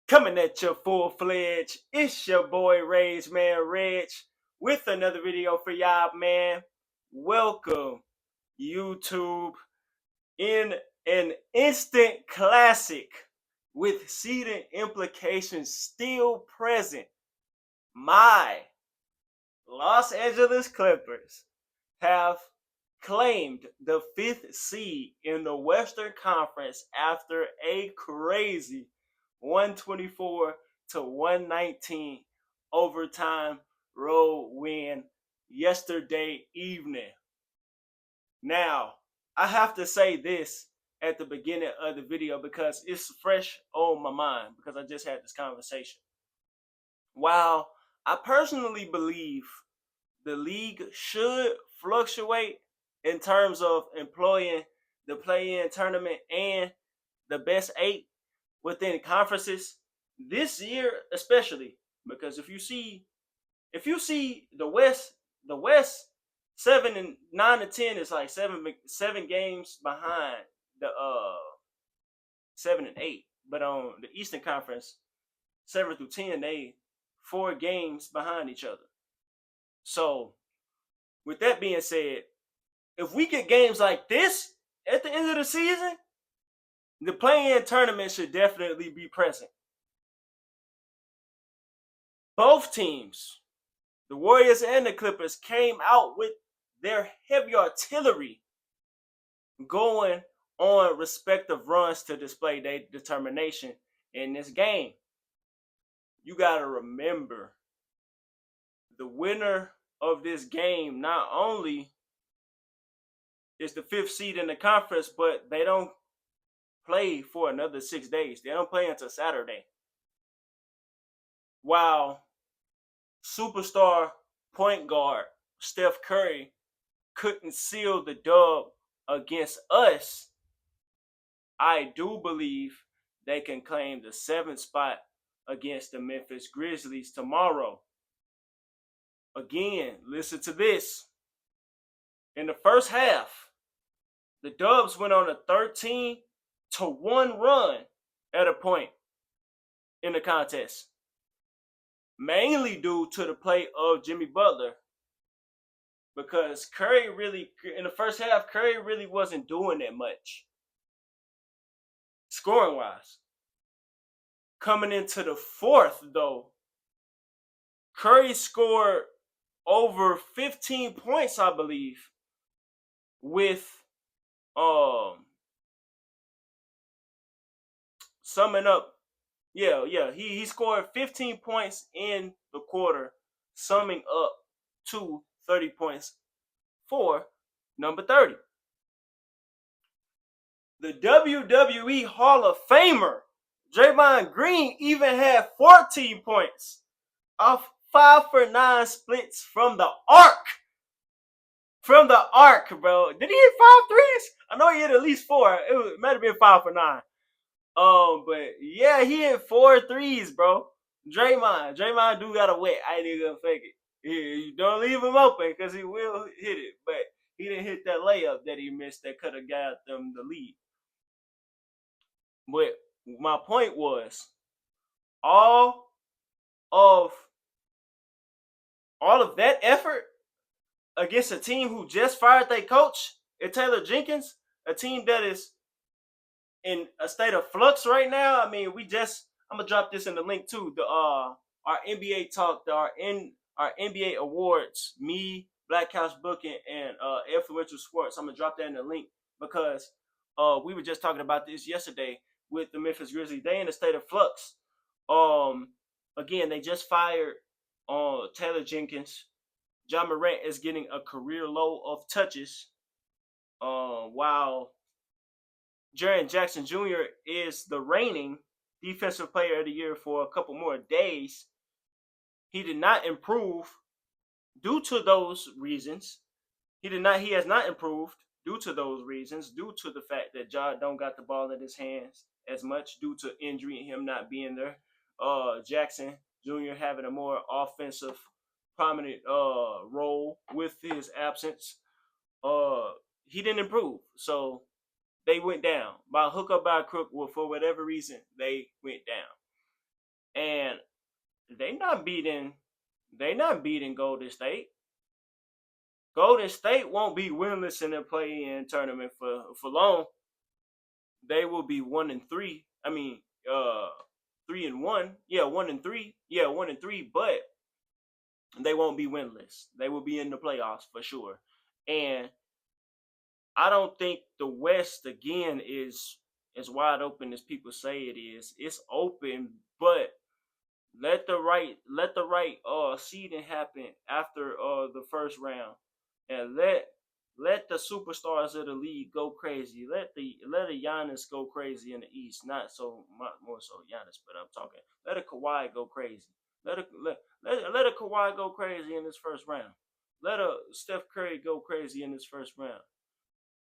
Coming at you full-fledged, it's your boy Rage Man Reg with another video for y'all, man. Welcome, YouTube, in an instant classic with seeding implications still present. My Los Angeles Clippers have claimed the 5th seed in the Western Conference after a crazy 124 to 119 overtime road win yesterday evening. Now, I have to say this at the beginning of the video because it's fresh on my mind because I just had this conversation. While I personally believe the league should fluctuate in terms of employing the play-in tournament and the best 8 within conferences this year, especially because if you see the West 7 and 9 and 10 is like seven games behind the 7 and 8, but on the Eastern Conference 7 through 10 they 4 games behind each other. So, with that being said, if we get games like this at the end of the season, the play-in tournament should definitely be present. Both teams, the Warriors and the Clippers, came out with their heavy artillery going on respective runs to display their determination in this game. You got to remember, the winner of this game not only is the 5th seed in the conference, but they don't play for another 6 days. They don't play until Saturday. While superstar point guard Steph Curry couldn't seal the dub against us, I do believe they can claim the 7th spot against the Memphis Grizzlies tomorrow. Again, listen to this. In the first half, the Dubs went on a 13-1 run at a point in the contest, mainly due to the play of Jimmy Butler, because in the first half, Curry really wasn't doing that much scoring-wise. Coming into the fourth, though, Curry scored over 15 points, I believe, with summing up, he scored 15 points in the quarter, summing up to 30 points for number 30. The WWE Hall of Famer Draymond Green even had 14 points off 5 for 9 splits from the arc. From the arc, bro. Did he hit 5 threes? I know he hit at least 4. It might have been 5 for 9. But yeah, he hit 4 threes, bro. Draymond do got a wet. I ain't even gonna fake it. You don't leave him open because he will hit it. But he didn't hit that layup that he missed that could have got them the lead. But my point was, all of that effort against a team who just fired their coach, Taylor Jenkins, a team that is in a state of flux right now. I mean, I'm gonna drop this in the link too. Our NBA talk, our NBA awards, me, Black Couch Booking, and Influential Sports. I'm gonna drop that in the link because we were just talking about this yesterday with the Memphis Grizzlies. They in a state of flux. Again, they just fired Taylor Jenkins. Ja Morant is getting a career low of touches, while Jaren Jackson Jr. is the reigning Defensive Player of the Year for a couple more days. He did not improve due to those reasons. He has not improved due to those reasons, due to the fact that Ja don't got the ball in his hands as much, due to injury and him not being there. Jackson Jr. having a more offensive, prominent role with his absence. He didn't improve. So they went down. By hook or by crook, for whatever reason, they went down. and they not beating Golden State. Golden State won't be winless in the play-in tournament for long. They will be 1-3. I mean, 3-1. Yeah, 1-3. Yeah, 1-3. But they won't be winless. They will be in the playoffs for sure. And I don't think the West again is as wide open as people say it is. It's open, but let the right seeding happen after the first round, and let the superstars of the league go crazy. Let a Giannis go crazy in the East. Not so more so Giannis, but I'm talking. Let a Kawhi go crazy. Let a Kawhi go crazy in this first round. Let a Steph Curry go crazy in this first round.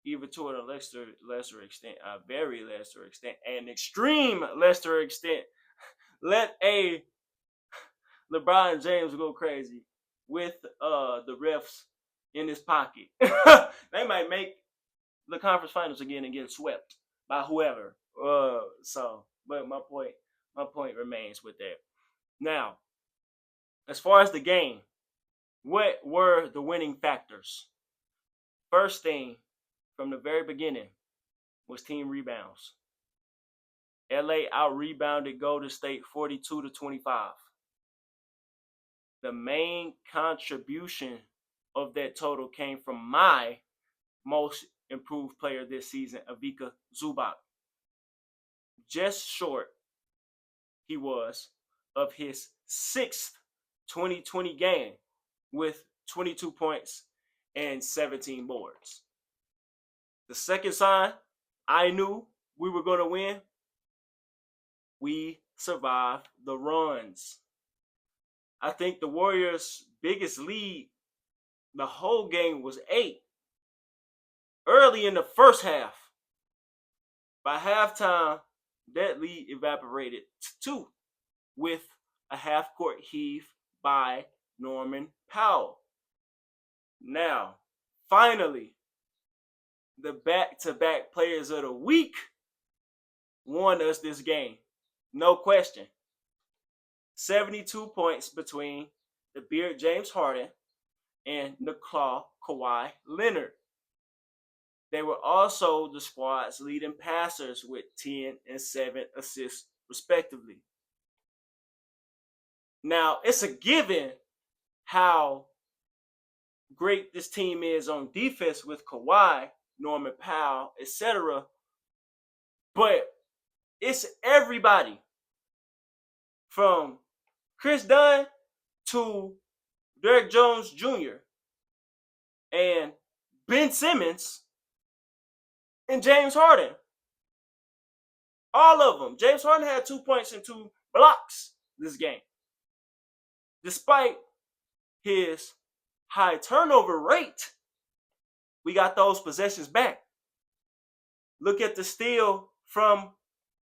Even to a lesser extent, a very lesser extent, an extreme lesser extent. Let a LeBron James go crazy with the refs in his pocket. They might make the conference finals again and get swept by whoever. But my point remains with that. Now, as far as the game, what were the winning factors? First thing from the very beginning was team rebounds. LA out-rebounded Golden State 42-25. The main contribution of that total came from my most improved player this season, Ivica Zubac. Just short he was of his 6th 2020 game with 22 points and 17 boards. The second sign I knew we were going to win, we survived the runs. I think the Warriors' biggest lead the whole game was 8. Early in the first half. By halftime, that lead evaporated to 2 with a half-court heave by Norman Powell. Now, finally, the back-to-back players of the week won us this game. No question. 72 points between the Beard James Harden and the Claw Kawhi Leonard. They were also the squad's leading passers with 10 and 7 assists, respectively. Now, it's a given how great this team is on defense with Kawhi, Norman Powell, etc. But it's everybody from Chris Dunn to Derrick Jones Jr. and Ben Simmons and James Harden. All of them. James Harden had 2 points and 2 blocks this game. Despite his high turnover rate, we got those possessions back. Look at the steal from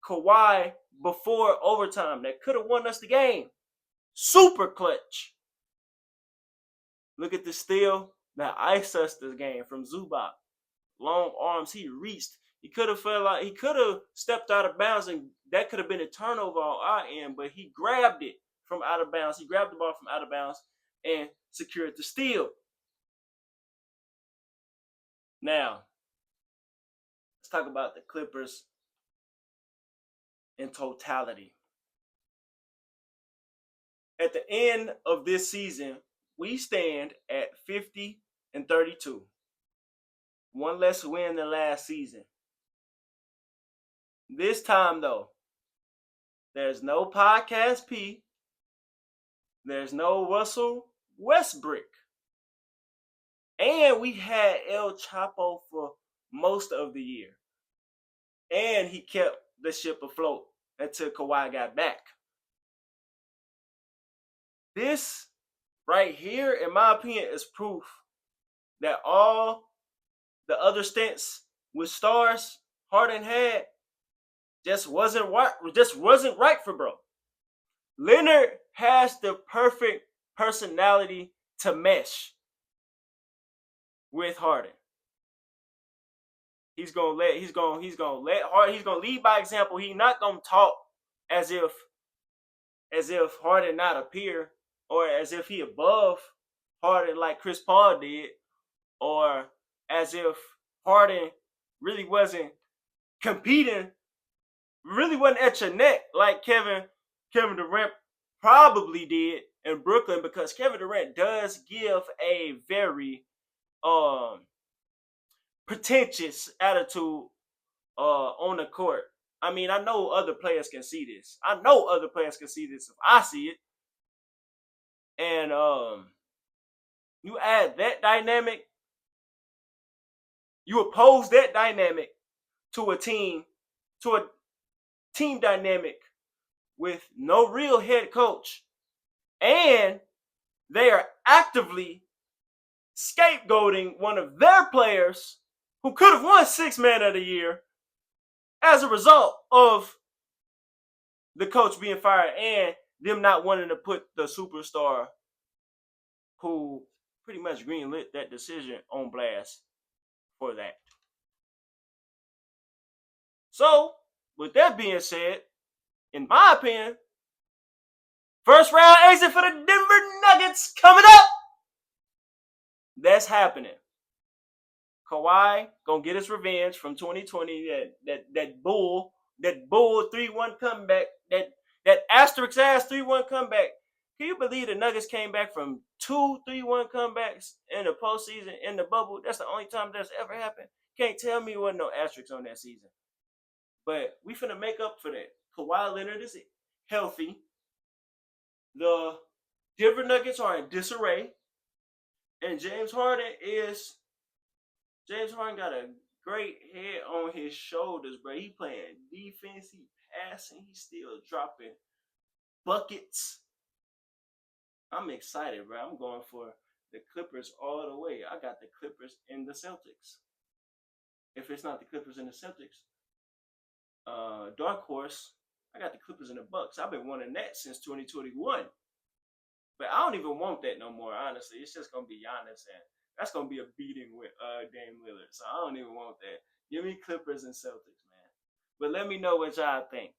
Kawhi before overtime that could have won us the game. Super clutch. Look at the steal that iced us this game from Zubac. Long arms, he reached. He could have stepped out of bounds, and that could have been a turnover on our end, but he grabbed it from out of bounds. He grabbed the ball from out of bounds and secured the steal. Now, let's talk about the Clippers in totality. At the end of this season, we stand at 50-32. One less win than last season. This time, though, there's no Podcast P. There's no Russell Westbrook. And we had El Chapo for most of the year. And he kept the ship afloat until Kawhi got back. This right here, in my opinion, is proof that all the other stints with stars Harden had just wasn't right for bro. Leonard has the perfect personality to mesh with Harden. He's gonna lead by example. He's not gonna talk as if as if Harden not appear, or as if he above Harden like Chris Paul did, or as if Harden really wasn't competing, really wasn't at your neck like Kevin Durant probably did in Brooklyn, because Kevin Durant does give a very pretentious attitude on the court. I mean, I know other players can see this. I know other players can see this if I see it. And you add that dynamic, you oppose that dynamic to a team dynamic with no real head coach, and they are actively scapegoating one of their players who could have won Sixth Man of the Year as a result of the coach being fired and them not wanting to put the superstar who pretty much greenlit that decision on blast for that. So, with that being said, in my opinion, first round exit for the Denver Nuggets coming up. That's happening. Kawhi gonna get his revenge from 2020. That bull 3-1 comeback. That asterisk ass 3-1 comeback. Can you believe the Nuggets came back from 2 3-1 comebacks in the postseason in the bubble? That's the only time that's ever happened. Can't tell me there wasn't no asterisks on that season. But we finna make up for that. Kawhi Leonard is healthy. The Denver Nuggets are in disarray. And James Harden got a great head on his shoulders, bro. He playing defense, he passing, he still dropping buckets. I'm excited, bro. I'm going for the Clippers all the way. I got the Clippers and the Celtics. If it's not the Clippers and the Celtics, dark horse, I got the Clippers and the Bucks. I've been wanting that since 2021. But I don't even want that no more, honestly. It's just going to be Giannis, and that's going to be a beating with Dame Lillard. So I don't even want that. Give me Clippers and Celtics, man. But let me know what y'all think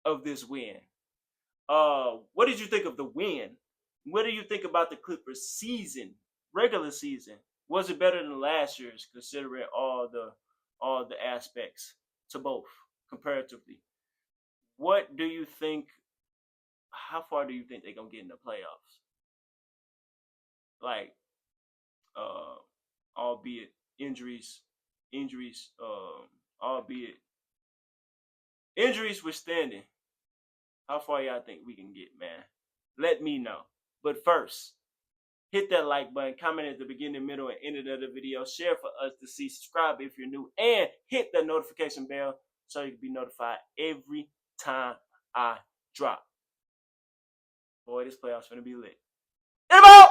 of this win. What did you think of the win? What do you think about the Clippers season, regular season? Was it better than last year's, considering all the aspects to both comparatively? What do you think? How far do you think they're gonna get in the playoffs? Like, albeit injuries, albeit injuries withstanding. How far y'all think we can get, man? Let me know. But first, hit that like button, comment at the beginning, middle, and end of the video. Share for us to see. Subscribe if you're new, and hit that notification bell so you can be notified every time I drop. Boy, this playoff's gonna be lit. And I'm out!